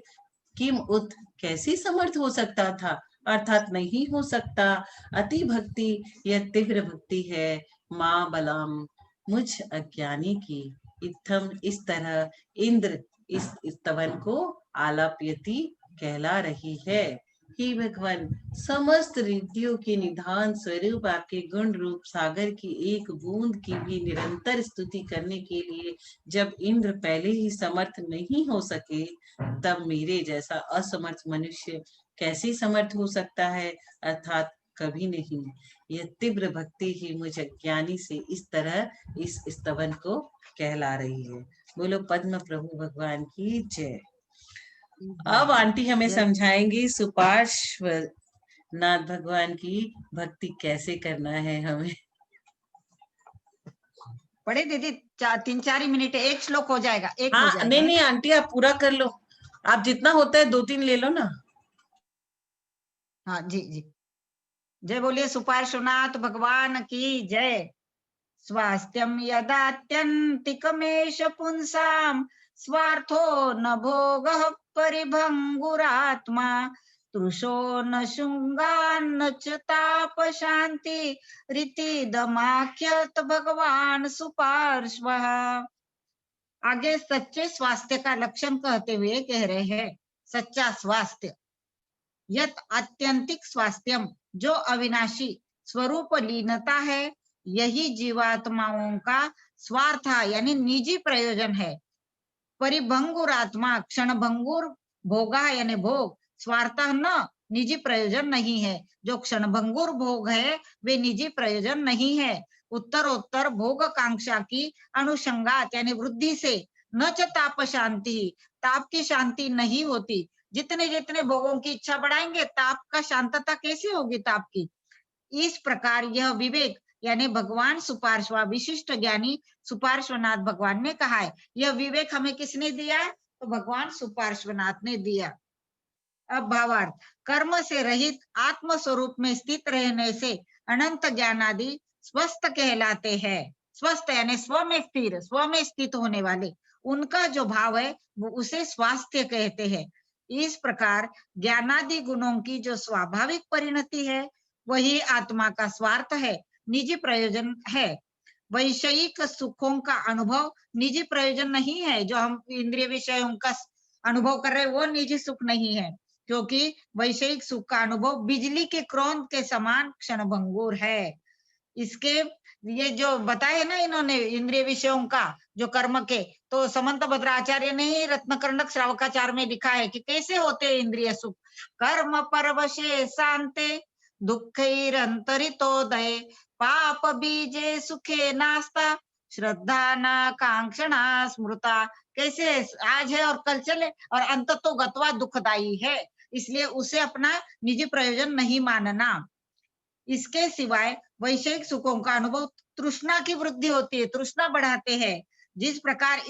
किम उत कैसे समर्थ हो सकता था, अर्थात नहीं हो सकता। अति भक्ति यह तीव्र भक्ति है, माँ बलाम मुझ अज्ञानी की। इत्थम इस तरह, इंद्र इस स्तवन को आलाप्यति कहला रही है। हे भगवान, समस्त रिद्धियों के निधान स्वरूप आपके गुण रूप सागर की एक बूंद की भी निरंतर स्तुति करने के लिए जब इंद्र पहले ही समर्थ नहीं हो सके, तब मेरे जैसा असमर्थ मनुष्य कैसे समर्थ हो सकता है, अर्थात कभी नहीं। यह तीव्र भक्ति ही मुझे ज्ञानी से इस तरह इस स्तवन को कहला रही है। बोलो पद्म प्रभु भगवान की जय। अब आंटी हमें यह समझाएंगी सुपार्श्व नाथ भगवान की भक्ति कैसे करना है हमें। पढ़े दीदी, 3-4 ही मिनट, एक श्लोक हो जाएगा, एक हो हाँ नहीं जाएगा। नहीं आंटी, आप पूरा कर लो, आप जितना होता है 2-3 ले लो ना। हाँ जी जी। जय बोलिए सुपार्श्वनाथ भगवान की जय। स्वास्थ्यम यदात्यंतिकमेश पुंसाम, स्वार्थो न भोगः परिभंगुरात्मा, तृषो न शुंगान्न च ताप शांति, रीतिदमाख्यत भगवान सुपार्श्वः। आगे सच्चे स्वास्थ्य का लक्षण कहते हुए कह रहे हैं, सच्चा स्वास्थ्य यत आत्यंतिक स्वास्थ्यम, जो अविनाशी स्वरूप लीनता है, यही जीवात्माओं का स्वार्थ यानी निजी प्रयोजन है। परिभंगुरात्मा क्षणभंगुर भोगा यानी भोग, स्वार्थ न निजी प्रयोजन नहीं है। जो क्षणभंगुर भोग है वे निजी प्रयोजन नहीं है। उत्तरोत्तर भोग कांक्षा की अनुषंगात यानी वृद्धि से न च ताप शांति, ताप की शांति नहीं होती। जितने जितने भोगों की इच्छा बढ़ाएंगे, ताप का शांतता कैसी होगी ताप की। इस प्रकार यह विवेक यानी भगवान सुपार्श्व विशिष्ट ज्ञानी सुपार्श्वनाथ भगवान ने कहा है। यह विवेक हमें किसने दिया है? तो भगवान सुपार्श्वनाथ ने दिया। अब भावार्थ, कर्म से रहित आत्म स्वरूप में स्थित रहने से अनंत ज्ञान आदि स्वस्थ कहलाते हैं। स्वस्थ यानी स्व में स्थिर, स्व में स्थित होने वाले, उनका जो भाव है वो उसे स्वास्थ्य कहते हैं। इस प्रकार ज्ञानादि गुणों की जो स्वाभाविक परिणति है वही आत्मा का स्वार्थ है, निजी प्रयोजन है। वैषयिक सुखों का अनुभव निजी प्रयोजन नहीं है। जो हम इंद्रिय विषयों का अनुभव कर रहे हैं वो निजी सुख नहीं है, क्योंकि वैषयिक सुख का अनुभव बिजली के क्रोध के समान क्षणभंगुर है। इसके ये जो बताए ना इन्होंने इंद्रिय विषयों का जो कर्म के, तो समंत भद्राचार्य ने ही रत्नकर्णक श्रावकाचार में लिखा है कि कैसे होते हैं इंद्रिय सुख। कर्म परवशे शांते दुःखैरन्तरितोदये, पाप बीजे सुखे नास्ता, श्रद्धा न कांक्षणा स्मृता। कैसे आज है और कल चले, और अंत तो गत्वा दुखदायी है, इसलिए उसे अपना निजी प्रयोजन नहीं मानना। इसके सिवाय वैषयिक सुखों का अनुभव तृष्णा की वृद्धि होती है, तृष्णा बढ़ाते हैं। जिस प्रकार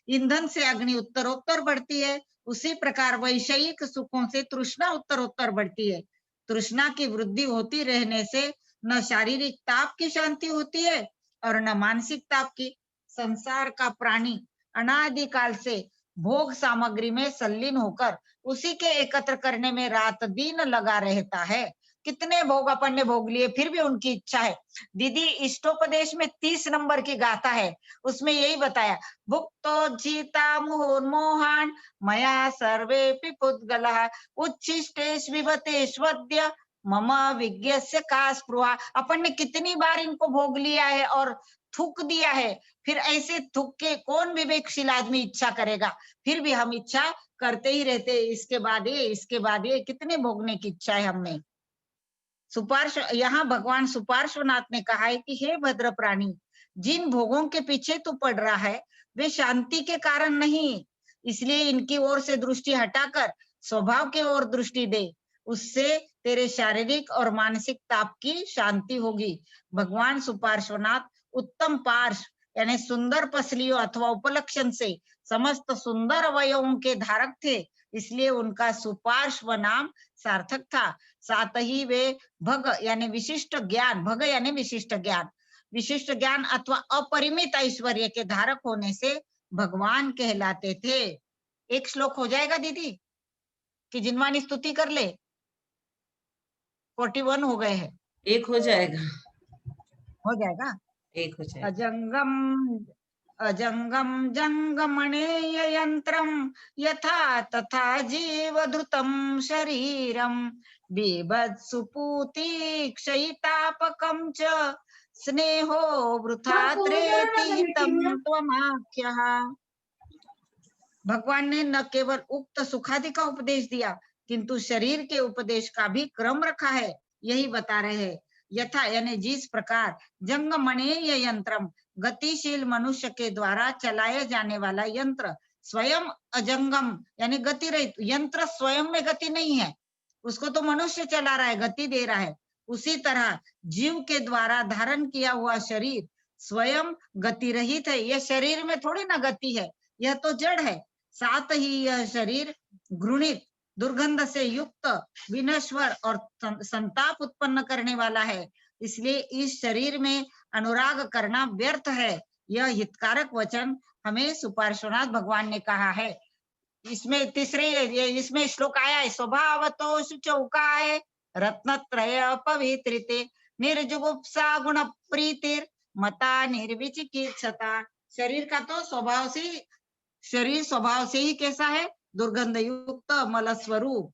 ईंधन से अग्नि उत्तरोत्तर बढ़ती है, उसी प्रकार वैषयिक सुखों से तृष्णा उत्तरोत्तर बढ़ती है। तृष्णा की वृद्धि होती रहने से न शारीरिक ताप की शांति होती है और न मानसिक ताप की। संसार का प्राणी अनादिकाल से भोग सामग्री में संलीन होकर उसी के एकत्र करने में रात दिन लगा रहता है। कितने भोग अपन ने भोग लिए, फिर भी उनकी इच्छा है। दीदी इष्टोपदेश में 30 नंबर की गाथा है, उसमें यही बताया, भुक्तो जीता मुहुर्मोहान मया सर्वेपि पुद्गलः उच्छिष्टेष विभतेष्वद्य मम विज्ञस्य का स्पृहा। अपन ने कितनी बार इनको भोग लिया है और थूक दिया है, फिर ऐसे थूक के कौन विवेकशील आदमी इच्छा करेगा? फिर भी हम इच्छा करते ही रहते, इसके बाद ये, इसके बाद ये, कितने भोगने की इच्छा है हमें। सुपार्श्व यहाँ भगवान सुपार्श्वनाथ ने कहा है कि हे भद्र प्राणी, जिन भोगों के पीछे तू पड़ रहा है वे शांति के कारण नहीं, इसलिए इनकी ओर से दृष्टि हटाकर स्वभाव की ओर दृष्टि दे, उससे तेरे शारीरिक और मानसिक ताप की शांति होगी। भगवान सुपार्श्वनाथ उत्तम पार्श्व यानी सुंदर पसलियों अथवा उपलक्षण से समस्त सुंदर अवयवों के धारक थे, इसलिए उनका सुपार्श्व नाम सार्थक था। साथ ही वे भग यानी विशिष्ट ज्ञान, भग यानी विशिष्ट ज्ञान अथवा अपरिमित ऐश्वर्य के धारक होने से भगवान कहलाते थे। एक श्लोक हो जाएगा दीदी कि जिनवानी स्तुति कर ले? 41 हो गए हैं। एक हो जाएगा, हो जाएगा। एक हो जाएगा। अजंगम अजंगम जंगमणेय यंत्रम यथा तथा जीवधृतम शरीरम बीभत्सुपूति क्षयितापकं च स्नेहो वृथा त्रेति हितं त्वमाख्यः। भगवान ने न केवल उक्त सुखादि का उपदेश दिया किंतु शरीर के उपदेश का भी क्रम रखा है, यही बता रहे हैं। यथा यानी जिस प्रकार जंगमणेय यंत्रम गतिशील मनुष्य के द्वारा चलाया जाने वाला यंत्र स्वयं अजंगम यानी गति रहित, यंत्र स्वयं में गति नहीं है, उसको तो मनुष्य चला रहा है, गति दे रहा है। उसी तरह जीव के द्वारा धारण किया हुआ शरीर स्वयं गति रहित है, यह शरीर में थोड़ी ना गति है, यह तो जड़ है। साथ ही यह शरीर घृणित, दुर्गंध से युक्त, विनश्वर और संताप उत्पन्न करने वाला है, इसलिए इस शरीर में अनुराग करना व्यर्थ है। यह हितकारक वचन हमें सुपार्श्वनाथ भगवान ने कहा है। इसमें इसमें श्लोक आया है, स्वभावतो शुचौकाय रत्नत्रय पवित्रिते निर्जुगुप्सा गुण प्रीतिर मता निर्विचिकित्सता। शरीर स्वभाव से ही कैसा है? दुर्गंध युक्त मल स्वरूप।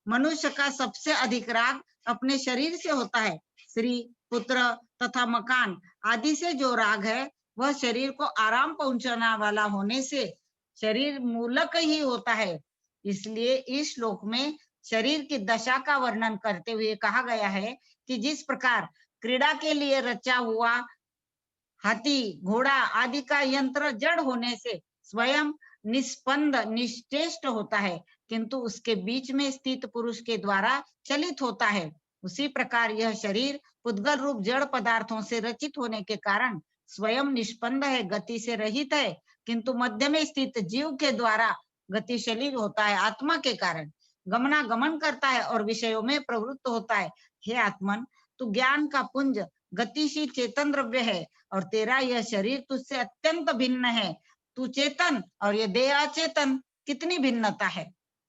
मनुष्य का सबसे अधिक राग अपने शरीर से होता है। स्त्री, पुत्र तथा मकान आदि से जो राग है वह शरीर को आराम पहुंचाने वाला होने से शरीर मूलक ही होता है। इसलिए इस श्लोक में शरीर की दशा का वर्णन करते हुए कहा गया है कि जिस प्रकार क्रीड़ा के लिए रचा हुआ हाथी, घोड़ा आदि का यंत्र जड़ होने से स्वयं निस्पंद निश्चेष्ट होता है किंतु उसके बीच में स्थित पुरुष के द्वारा चलित होता है, उसी प्रकार यह शरीर पुद्गल रूप जड़ पदार्थों से रचित होने के कारण स्वयं निष्पंद है, गति से रहित है, किंतु मध्य में स्थित जीव के द्वारा गतिशील होता है। आत्मा के कारण गमनागमन करता है और विषयों में प्रवृत्त होता है। हे आत्मन, तू ज्ञान का पुंज गतिशील चेतन द्रव्य है और तेरा यह शरीर तुझसे अत्यंत भिन्न है। तू चेतन और ये देह अचेतन, कितनी भिन्नता है।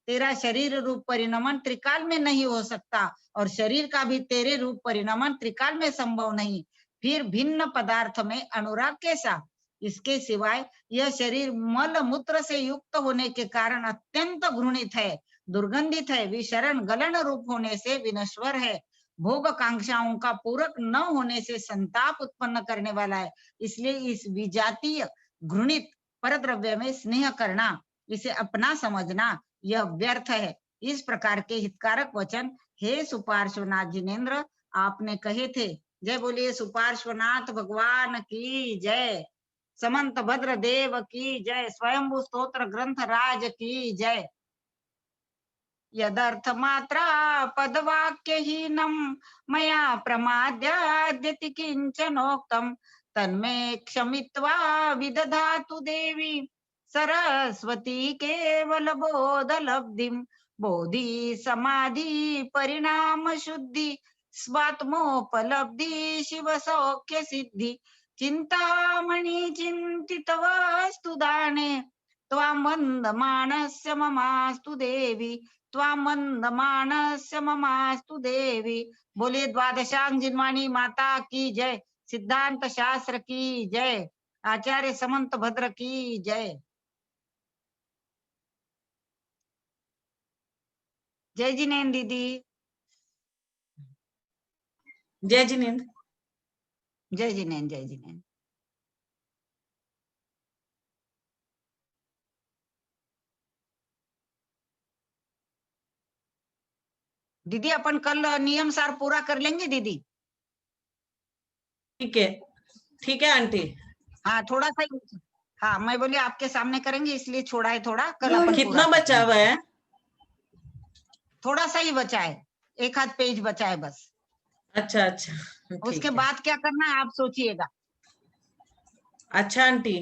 तेरा शरीर रूप परिणमन त्रिकाल में नहीं हो सकता और शरीर का भी तेरे रूप परिणमन त्रिकाल में संभव नहीं, फिर भिन्न पदार्थ में अनुराग कैसा? इसके सिवाय यह शरीर मल मूत्र से युक्त होने के कारण अत्यंत घृणित है, दुर्गंधित है, विशरण गलन रूप होने से विनश्वर है, भोग कांक्षाओं का पूरक न होने से संताप उत्पन्न करने वाला है। इसलिए इस विजातीय घृणित परद्रव्य में स्नेह करना, इसे अपना समझना, यह व्यर्थ है। इस प्रकार के हितकारक वचन हे सुपार्श्वनाथ जिनेन्द्र आपने कहे थे। जय बोलिए सुपार्श्वनाथ भगवान की जय, समंत भद्र देव की जय, स्वयंभू स्तोत्र ग्रंथ राज की जय। यदर्थ मात्रा पदवाक्यहीनं मया प्रमाद्याद्यति किंचनोक्तम् तन्मे क्षमित्वा विदधातु देवी सरस्वती केवल बोध लब्धिम बोधि समाधि परिणाम शुद्धि स्वात्मोपलब्धि शिव सौख्य सिद्धि चिंतामणि चिंतित वस्तु दाने त्वां वन्दमानस्य ममास्तु देवी त्वां वन्दमानस्य ममास्तु देवी। बोलिए द्वादशांग जिनवाणी माता की जय, सिद्धांत शास्त्र की जय, आचार्य समंत भद्र की जय। जय जिनेन्द्र दीदी। जय जिनेन्द्र। जय जिनेन्द्र, जय जिनेन्द्र। दीदी अपन कल नियम सार पूरा कर लेंगे दीदी। ठीक है आंटी। हाँ थोड़ा सा ही, हाँ मैं बोली आपके सामने करेंगे इसलिए छोड़ा है थोड़ा, कल अपन कितना पूरा बचा हुआ है? थोड़ा सा ही बचा है, एक आध पेज बचा है बस। अच्छा अच्छा उसके बाद क्या करना है आप सोचिएगा। अच्छा आंटी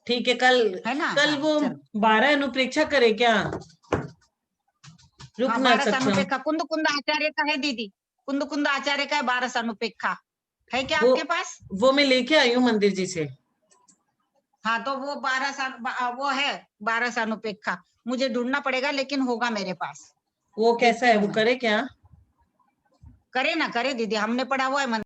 ठीक है। कल है ना? कल हाँ, वो चलो। 12 अनुप्रेक्षा करे क्या? रुक हाँ ना 12 सकता हूँ। अनुपेक्षा कुंद कुंद आचार्य का है दीदी, कुंद कुंद आचार्य का है 12 अनुपेक्षा है क्या वो आपके पास? वो मैं लेके आई हूँ मंदिर जी से। हाँ तो वो 12 है 12 अनुपेक्षा, मुझे ढूंढना पड़ेगा लेकिन होगा मेरे पास। वो कैसा देखती है, हूँ वो मैं। करे क्या? करे ना करे दीदी, हमने पढ़ा हुआ है।